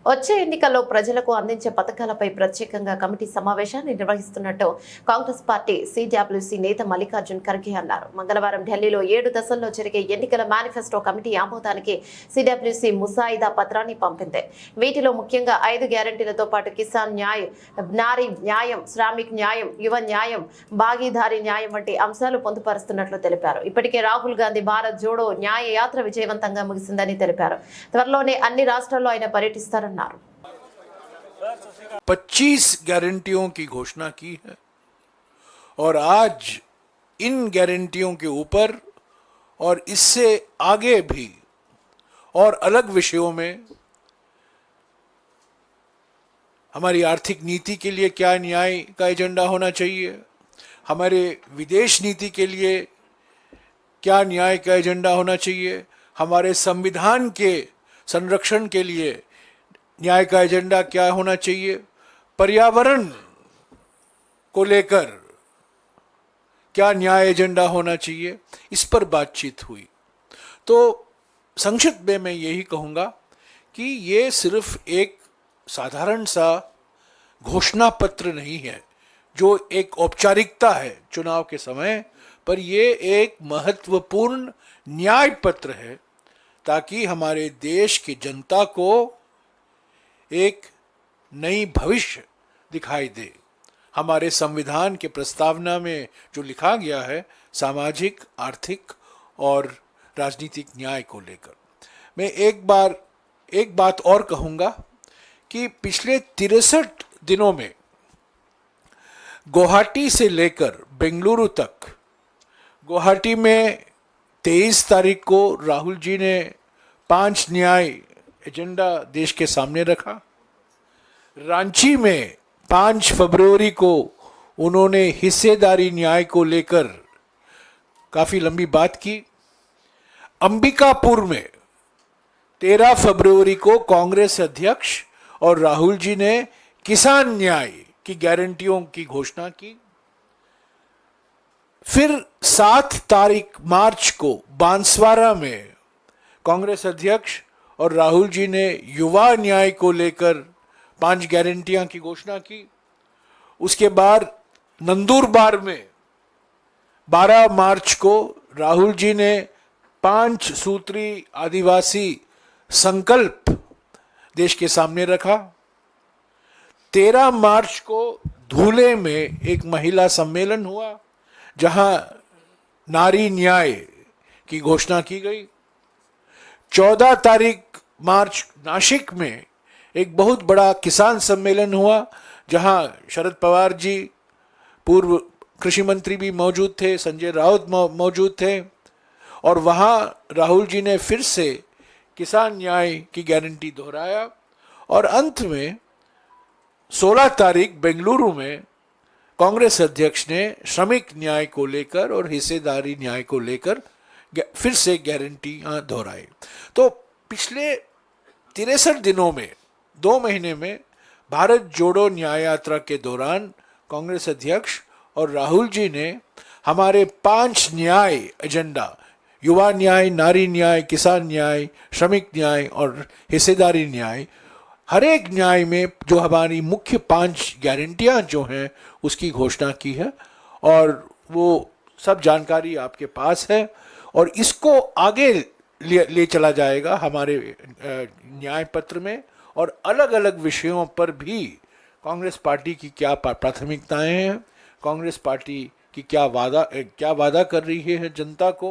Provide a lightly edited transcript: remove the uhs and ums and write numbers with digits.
వచ్చే ఎన్నికల్లో ప్రజలకు అందించే పథకాలపై ప్రత్యేకంగా కమిటీ సమావేశాన్ని నిర్వహిస్తున్నట్టు కాంగ్రెస్ పార్టీ సిడబ్ల్యూసీ నేత మల్లికార్జున్ ఖర్గే అన్నారు. మంగళవారం ఢిల్లీలో 7 దశల్లో జరిగే ఎన్నికల మేనిఫెస్టో కమిటీ ఆమోదానికి సిడబ్ల్యూసీ ముసాయిదా పత్రాన్ని పంపింది. వీటిలో ముఖ్యంగా 5 గ్యారంటీలతో పాటు కిసాన్ న్యాయ్, నారీ న్యాయం, శ్రామిక్ న్యాయం, యువ న్యాయం, భాగీదారీ న్యాయం వంటి అంశాలు పొందుపరుస్తున్నట్లు తెలిపారు. ఇప్పటికే రాహుల్ గాంధీ భారత్ జోడో న్యాయ యాత్ర విజయవంతంగా ముగిసిందని తెలిపారు. త్వరలోనే అన్ని రాష్ట్రాల్లో ఆయన పర్యటిస్తారన్నారు. 25 गारंटियों की घोषणा की है और आज इन गारंटियों के ऊपर और इससे आगे भी और अलग विषयों में हमारी आर्थिक नीति के लिए क्या न्याय का एजेंडा होना चाहिए, हमारे विदेश नीति के लिए क्या न्याय का एजेंडा होना चाहिए, हमारे संविधान के संरक्षण के लिए न्याय का एजेंडा क्या होना चाहिए, पर्यावरण को लेकर क्या न्याय एजेंडा होना चाहिए, इस पर बातचीत हुई। तो संक्षिप्त में मैं यही कहूँगा कि ये सिर्फ एक साधारण सा घोषणा पत्र नहीं है जो एक औपचारिकता है चुनाव के समय, पर ये एक महत्वपूर्ण न्याय पत्र है ताकि हमारे देश की जनता को एक नई भविष्य दिखाई दे। हमारे संविधान के प्रस्तावना में जो लिखा गया है सामाजिक, आर्थिक और राजनीतिक न्याय को लेकर, मैं एक बात और कहूँगा कि पिछले 63 दिनों में गुवाहाटी से लेकर बेंगलुरु तक, गुवाहाटी में 23 तारीख को राहुल जी ने 5 न्याय एजेंडा देश के सामने रखा। रांची में 5 फरवरी को उन्होंने हिस्सेदारी न्याय को लेकर काफ़ी लंबी बात की। अंबिकापुर में 13 फरवरी को कांग्रेस अध्यक्ष और राहुल जी ने किसान न्याय की गारंटियों की घोषणा की। फिर 7 तारीख मार्च को बांसवाड़ा में कांग्रेस अध्यक्ष और राहुल जी ने युवा न्याय को लेकर 5 गारंटियां की घोषणा की। उसके बाद नंदुरबार में 12 मार्च को राहुल जी ने 5 सूत्री आदिवासी संकल्प देश के सामने रखा। 13 मार्च को धुले में एक महिला सम्मेलन हुआ जहां नारी न्याय की घोषणा की गई। 14 तारीख मार्च नासिक में एक बहुत बड़ा किसान सम्मेलन हुआ जहां शरद पवार जी, पूर्व कृषि मंत्री भी मौजूद थे, संजय राउत मौजूद थे, और वहां राहुल जी ने फिर से किसान न्याय की गारंटी दोहराया। और अंत में 16 तारीख बेंगलुरु में कांग्रेस अध्यक्ष ने श्रमिक न्याय को लेकर और हिस्सेदारी न्याय को लेकर फिर से गारंटियां दोहराई। तो पिछले 63 दिनों में, 2 महीने में भारत जोड़ो न्याय यात्रा के दौरान कांग्रेस अध्यक्ष और राहुल जी ने हमारे 5 न्याय एजेंडा, युवा न्याय, नारी न्याय, किसान न्याय, श्रमिक न्याय और हिस्सेदारी न्याय, हर एक न्याय में जो हमारी मुख्य 5 गारंटियां जो हैं उसकी घोषणा की है और वो सब जानकारी आपके पास है और इसको आगे ले चला जाएगा हमारे न्याय पत्र में। और अलग अलग विषयों पर भी कांग्रेस पार्टी की क्या प्राथमिकताएं हैं, कांग्रेस पार्टी की क्या वादा कर रही है जनता को,